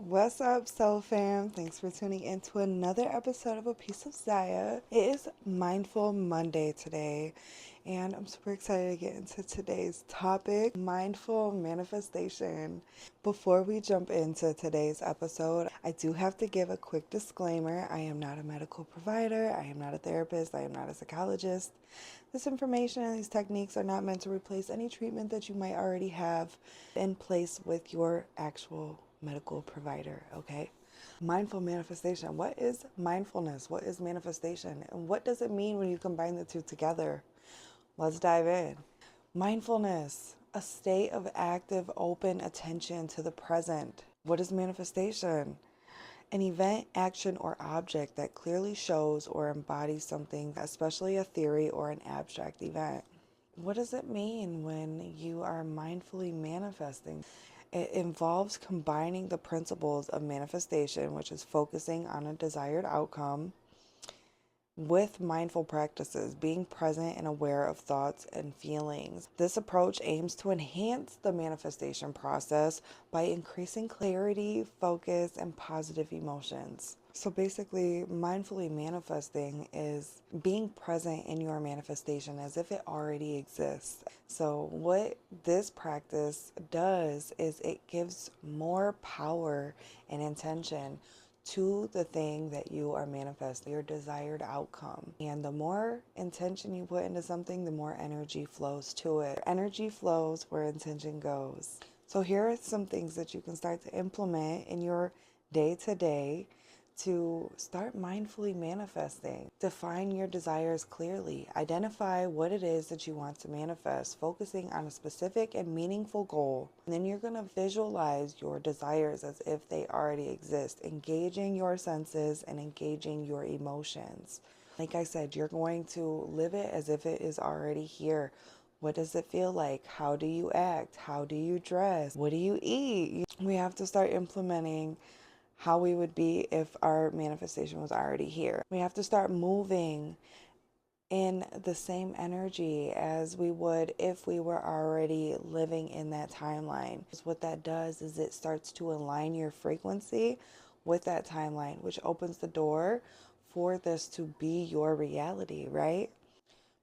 What's up, Soul Fam? Thanks for tuning in to another episode of A Piece of Zaya. It is Mindful Monday today, and I'm super excited to get into today's topic, mindful manifestation. Before we jump into today's episode, I do have to give a quick disclaimer. I am not a medical provider, I am not a therapist, I am not a psychologist. This information and these techniques are not meant to replace any treatment that you might already have in place with your actual medical provider, okay? Mindful manifestation. What is mindfulness? What is manifestation? And what does it mean when you combine the two together? Let's dive in. Mindfulness, a state of active, open attention to the present. What is manifestation? An event, action, or object that clearly shows or embodies something, especially a theory or an abstract event. What does it mean when you are mindfully manifesting? It involves combining the principles of manifestation, which is focusing on a desired outcome, with mindful practices, being present and aware of thoughts and feelings. This approach aims to enhance the manifestation process by increasing clarity, focus, and positive emotions. So basically, mindfully manifesting is being present in your manifestation as if it already exists. So what this practice does is it gives more power and intention to the thing that you are manifesting, your desired outcome. And the more intention you put into something, the more energy flows to it. Energy flows where intention goes. So here are some things that you can start to implement in your day to day to start mindfully manifesting. Define your desires clearly. Identify what it is that you want to manifest, focusing on a specific and meaningful goal. And then you're going to visualize your desires as if they already exist, engaging your senses and engaging your emotions. Like I said, you're going to live it as if it is already here. What does it feel like? How do you act? How do you dress? What do you eat? We have to start implementing how we would be if our manifestation was already here. We have to start moving in the same energy as we would if we were already living in that timeline. What that does is it starts to align your frequency with that timeline, which opens the door for this to be your reality, right?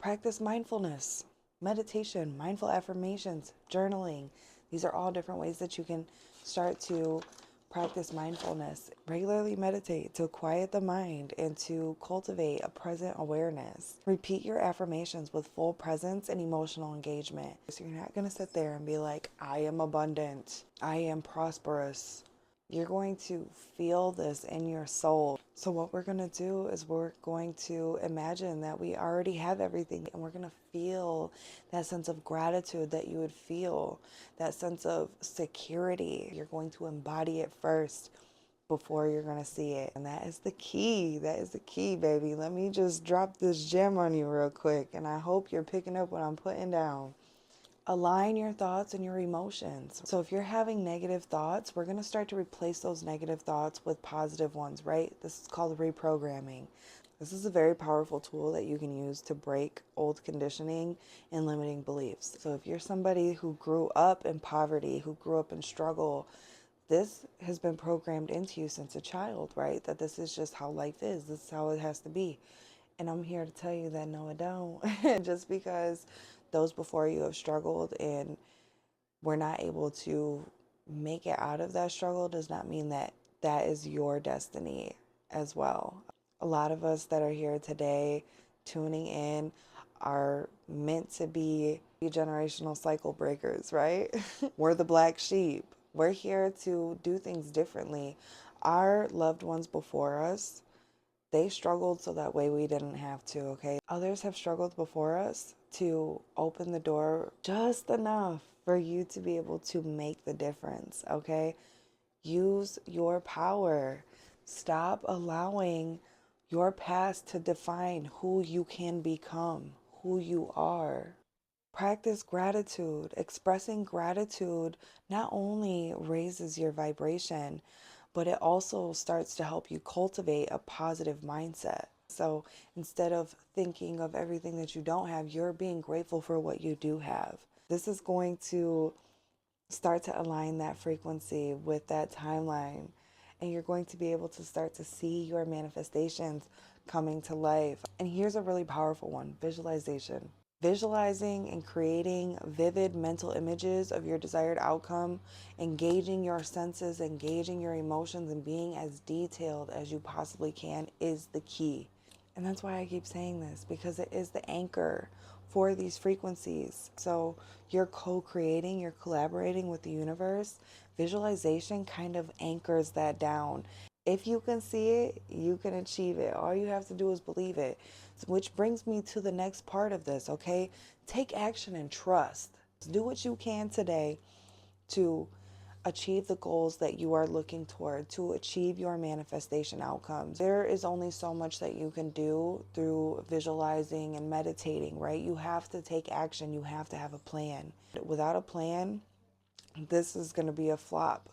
Practice mindfulness, meditation, mindful affirmations, journaling. These are all different ways that you can start to practice mindfulness. Regularly meditate to quiet the mind and to cultivate a present awareness. Repeat your affirmations with full presence and emotional engagement. So you're not going to sit there and be like, I am abundant, I am prosperous. You're going to feel this in your soul. So what we're going to do is we're going to imagine that we already have everything, and we're going to feel that sense of gratitude that you would feel, that sense of security. You're going to embody it first before you're going to see it. And that is the key. That is the key, baby. Let me just drop this gem on you real quick, and I hope you're picking up what I'm putting down. Align your thoughts and your emotions. So if you're having negative thoughts, we're going to start to replace those negative thoughts with positive ones, right? This is called reprogramming. This is a very powerful tool that you can use to break old conditioning and limiting beliefs. So if you're somebody who grew up in poverty, who grew up in struggle, this has been programmed into you since a child, right? That this is just how life is. This is how it has to be. And I'm here to tell you that no, it don't. Just because those before you have struggled and were not able to make it out of that struggle does not mean that that is your destiny as well. A lot of us that are here today tuning in are meant to be generational cycle breakers, right? We're the black sheep. We're here to do things differently. Our loved ones before us, they struggled so that way we didn't have to, okay? Others have struggled before us to open the door just enough for you to be able to make the difference, okay? Use your power. Stop allowing your past to define who you can become, who you are. Practice gratitude. Expressing gratitude not only raises your vibration, but it also starts to help you cultivate a positive mindset. So instead of thinking of everything that you don't have, you're being grateful for what you do have. This is going to start to align that frequency with that timeline. and you're going to be able to start to see your manifestations coming to life. And here's a really powerful one: visualization. Visualizing and creating vivid mental images of your desired outcome, engaging your senses, engaging your emotions, and being as detailed as you possibly can is the key. And that's why I keep saying this, because it is the anchor for these frequencies. So you're co-creating, you're collaborating with the universe. Visualization kind of anchors that down. If you can see it, you can achieve it. All you have to do is believe it. Which brings me to the next part of this, okay? Take action and trust. Do what you can today to achieve the goals that you are looking toward, to achieve your manifestation outcomes. There is only so much that you can do through visualizing and meditating, right? You have to take action. You have to have a plan. Without a plan, this is going to be a flop.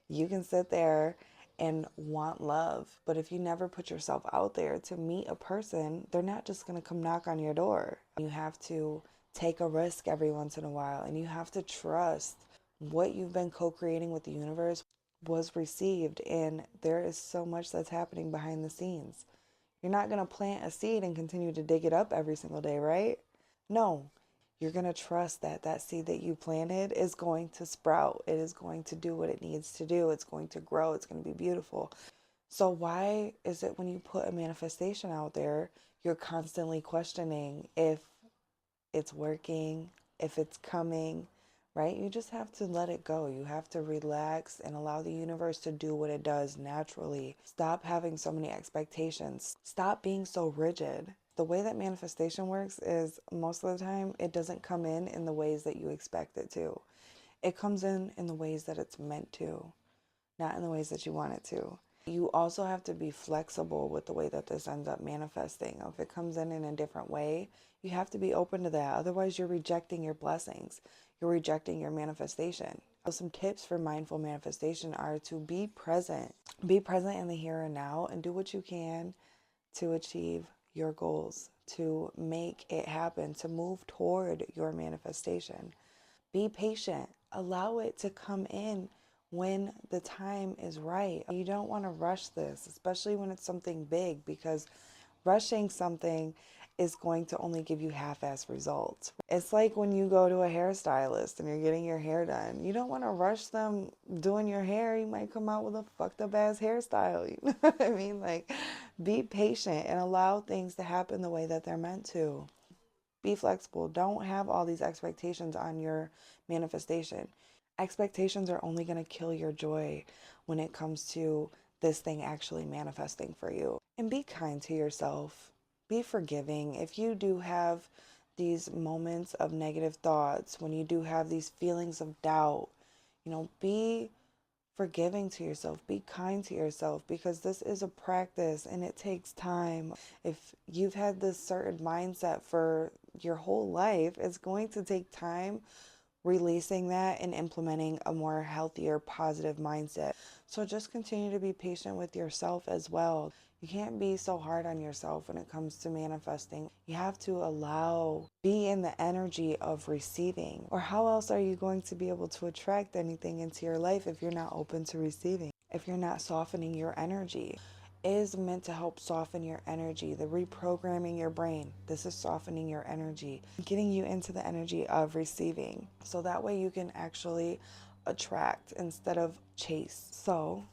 You can sit there and want love, but if you never put yourself out there to meet a person, they're not just going to come knock on your door. You have to take a risk every once in a while, and you have to trust what you've been co-creating with the universe was received, and there is so much that's happening behind the scenes. You're not going to plant a seed and continue to dig it up every single day, right? No, you're going to trust that that seed that you planted is going to sprout. It is going to do what it needs to do. It's going to grow. It's going to be beautiful. So why is it when you put a manifestation out there, you're constantly questioning if it's working, if it's coming, right? You just have to let it go. You have to relax and allow the universe to do what it does naturally. Stop having so many expectations. Stop being so rigid. The way that manifestation works is most of the time it doesn't come in the ways that you expect it to. It comes in the ways that it's meant to, not in the ways that you want it to. You also have to be flexible with the way that this ends up manifesting. If it comes in a different way, you have to be open to that. Otherwise, you're rejecting your blessings. You're rejecting your manifestation. So some tips for mindful manifestation are to be present. Be present in the here and now and do what you can to achieve your goals, to make it happen, to move toward your manifestation. Be patient. Allow it to come in when the time is right. You don't want to rush this, especially when it's something big, because rushing something is going to only give you half-ass results. It's like when you go to a hairstylist and you're getting your hair done. You don't want to rush them doing your hair. You might come out with a fucked up ass hairstyle. You know what I mean? Like, be patient and allow things to happen the way that they're meant to. Be flexible. Don't have all these expectations on your manifestation. Expectations are only going to kill your joy when it comes to this thing actually manifesting for you. And be kind to yourself. Be forgiving. If you do have these moments of negative thoughts, when you do have these feelings of doubt, be forgiving to yourself. Be kind to yourself, because this is a practice and it takes time. If you've had this certain mindset for your whole life, it's going to take time releasing that and implementing a more healthier, positive mindset. So just continue to be patient with yourself as well. You can't be so hard on yourself when it comes to manifesting. You have to be in the energy of receiving. Or how else are you going to be able to attract anything into your life if you're not open to receiving? If you're not softening your energy? Is meant to help soften your energy, the reprogramming your brain. This is softening your energy, getting you into the energy of receiving. So that way you can actually attract instead of chase. So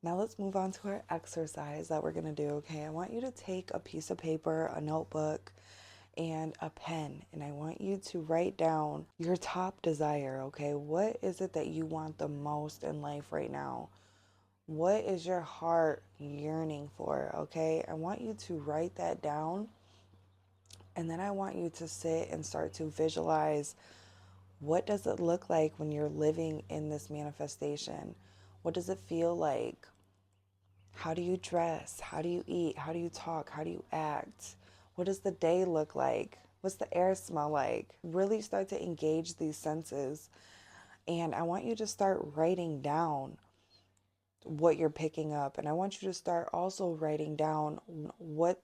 now let's move on to our exercise that we're going to do, okay? I want you to take a piece of paper, a notebook, and a pen, and I want you to write down your top desire, okay? What is it that you want the most in life right now? What is your heart yearning for, okay? I want you to write that down, and then I want you to sit and start to visualize, what does it look like when you're living in this manifestation? What does it feel like? How do you dress? How do you eat? How do you talk? How do you act? What does the day look like? What's the air smell like? Really start to engage these senses. And I want you to start writing down what you're picking up. And I want you to start also writing down what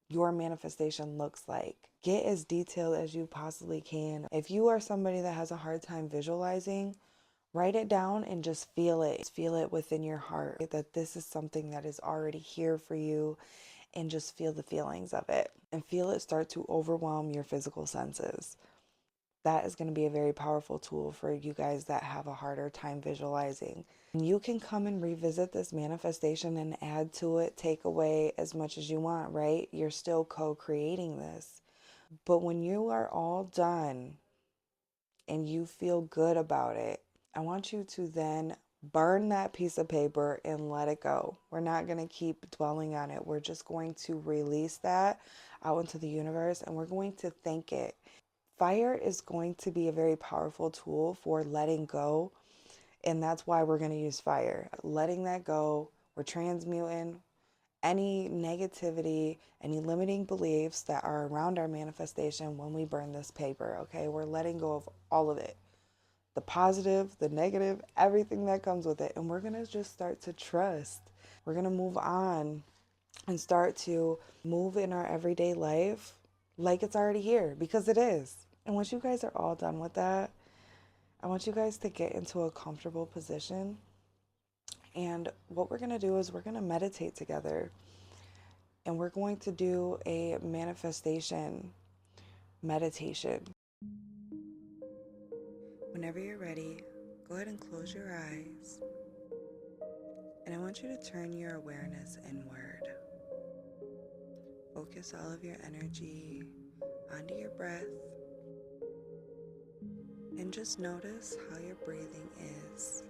your manifestation looks like. Get as detailed as you possibly can. If you are somebody that has a hard time visualizing, Write it down and just feel it. Feel it within your heart that this is something that is already here for you, and just feel the feelings of it and feel it start to overwhelm your physical senses. That is going to be a very powerful tool for you guys that have a harder time visualizing. You can come and revisit this manifestation and add to it, take away as much as you want, right? You're still co-creating this. But when you are all done and you feel good about it, I want you to then burn that piece of paper and let it go. We're not going to keep dwelling on it. We're just going to release that out into the universe, and we're going to thank it. Fire is going to be a very powerful tool for letting go, and that's why we're going to use fire. Letting that go, we're transmuting any negativity, any limiting beliefs that are around our manifestation when we burn this paper, okay? We're letting go of all of it. The positive, the negative, everything that comes with it. And we're going to just start to trust. We're going to move on and start to move in our everyday life like it's already here, because it is. And once you guys are all done with that, I want you guys to get into a comfortable position. And what we're going to do is we're going to meditate together. And we're going to do a manifestation meditation. Whenever you're ready, go ahead and close your eyes. And I want you to turn your awareness inward. Focus all of your energy onto your breath. And just notice how your breathing is.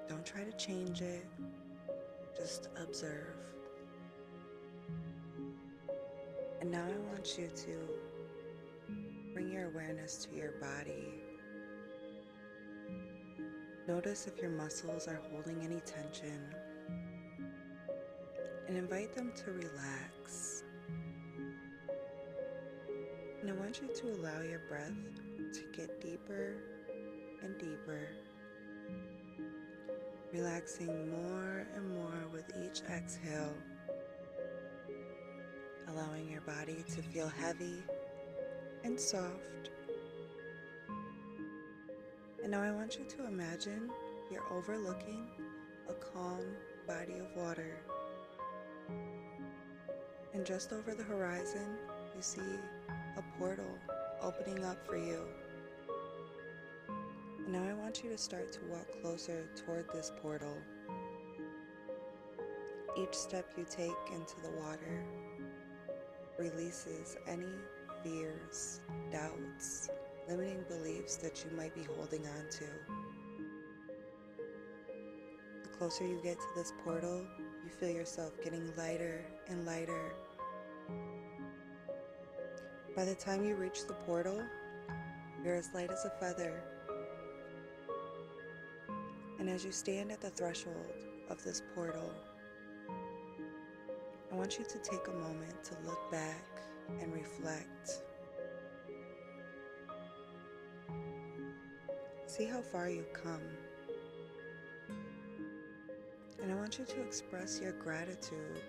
Don't try to change it. Just observe. And now I want you to bring your awareness to your body. Notice if your muscles are holding any tension, and invite them to relax. And I want you to allow your breath to get deeper and deeper, relaxing more and more with each exhale, allowing your body to feel heavy and soft. And now I want you to imagine you're overlooking a calm body of water. And just over the horizon, you see a portal opening up for you. And now I want you to start to walk closer toward this portal. Each step you take into the water releases any fears, doubts, limiting beliefs that you might be holding on to. The closer you get to this portal, you feel yourself getting lighter and lighter. By the time you reach the portal, you're as light as a feather. And as you stand at the threshold of this portal, I want you to take a moment to look back and reflect. See how far you've come. And I want you to express your gratitude,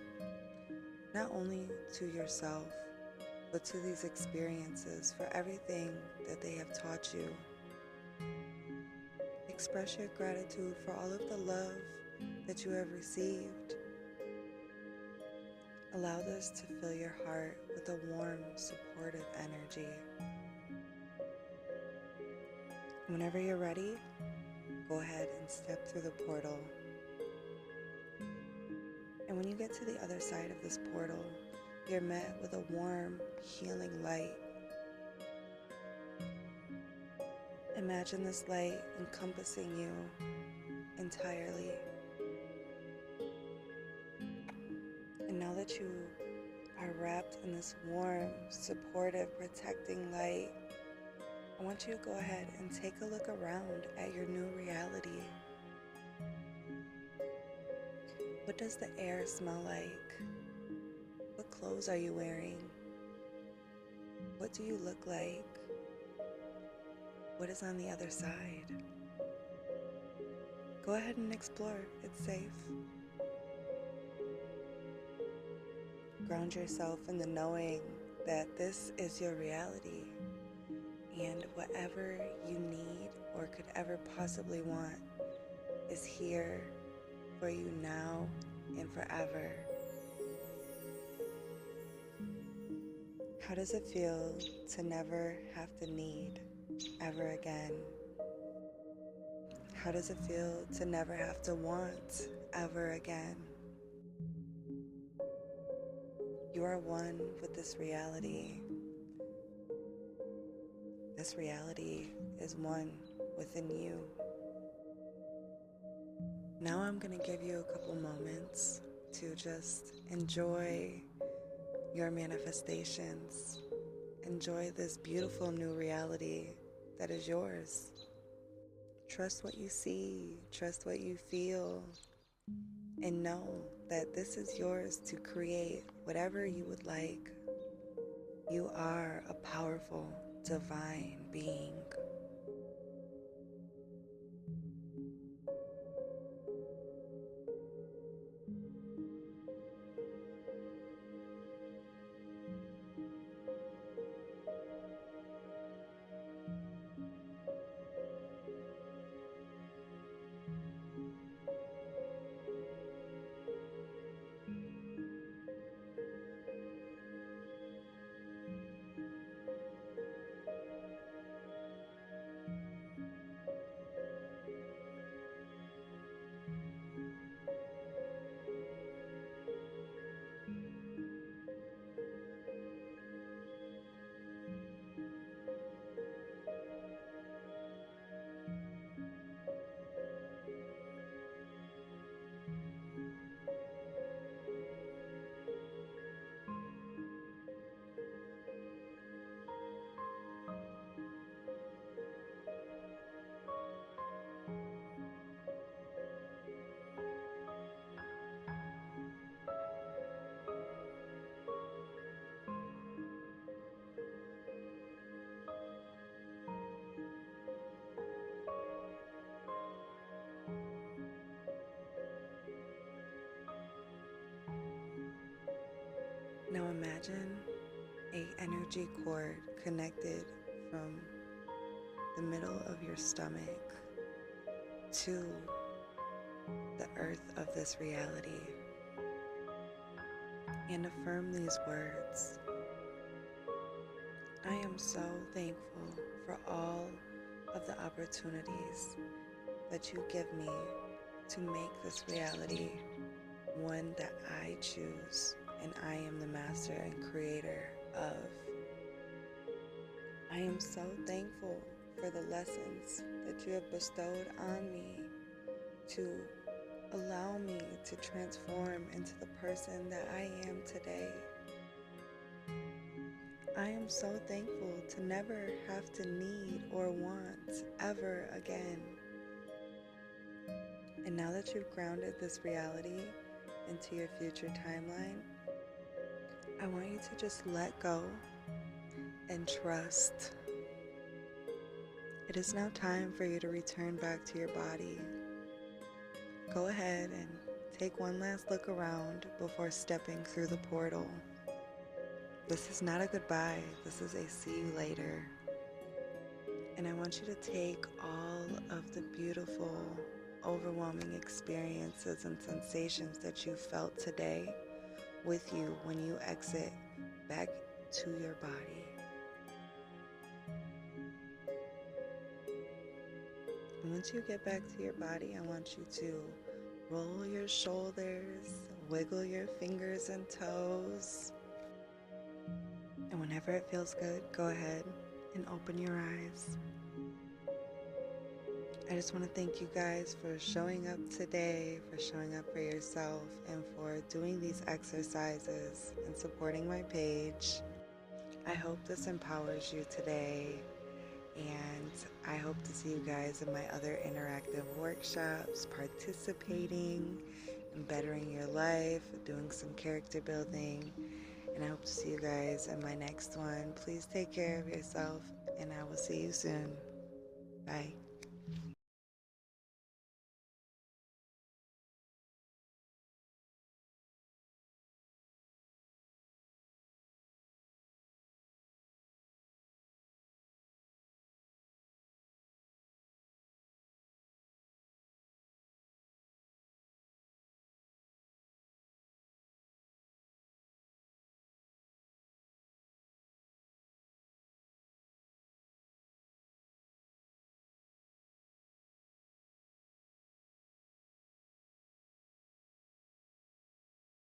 not only to yourself, but to these experiences for everything that they have taught you. Express your gratitude for all of the love that you have received. Allow this to fill your heart with a warm, supportive energy. Whenever you're ready, go ahead and step through the portal. And when you get to the other side of this portal, you're met with a warm, healing light. Imagine this light encompassing you entirely. And now that you are wrapped in this warm, supportive, protecting light, I want you to go ahead and take a look around at your new reality. What does the air smell like? What clothes are you wearing? What do you look like? What is on the other side? Go ahead and explore. It's safe. Ground yourself in the knowing that this is your reality, And whatever you need or could ever possibly want is here for you now and forever. How does it feel to never have to need ever again? How does it feel to never have to want ever again? You are one with this reality. This reality is one within you. Now I'm going to give you a couple moments to just enjoy your manifestations. Enjoy this beautiful new reality that is yours. Trust what you see, trust what you feel, and know that this is yours to create whatever you would like. You are a powerful, divine being. Now imagine an energy cord connected from the middle of your stomach to the earth of this reality. And affirm these words. I am so thankful for all of the opportunities that you give me to make this reality one that I choose and I am the master and creator of. I am so thankful for the lessons that you have bestowed on me to allow me to transform into the person that I am today. I am so thankful to never have to need or want ever again. And now that you've grounded this reality into your future timeline, I want you to just let go and trust. It is now time for you to return back to your body. Go ahead and take one last look around before stepping through the portal. This is not a goodbye, this is a see you later. And I want you to take all of the beautiful, overwhelming experiences and sensations that you felt today with you when you exit back to your body. And once you get back to your body, I want you to roll your shoulders, wiggle your fingers and toes. And whenever it feels good, go ahead and open your eyes. I just want to thank you guys for showing up today, for showing up for yourself, and for doing these exercises and supporting my page. I hope this empowers you today, and I hope to see you guys in my other interactive workshops, participating and bettering your life, doing some character building, and I hope to see you guys in my next one. Please take care of yourself, and I will see you soon. Bye.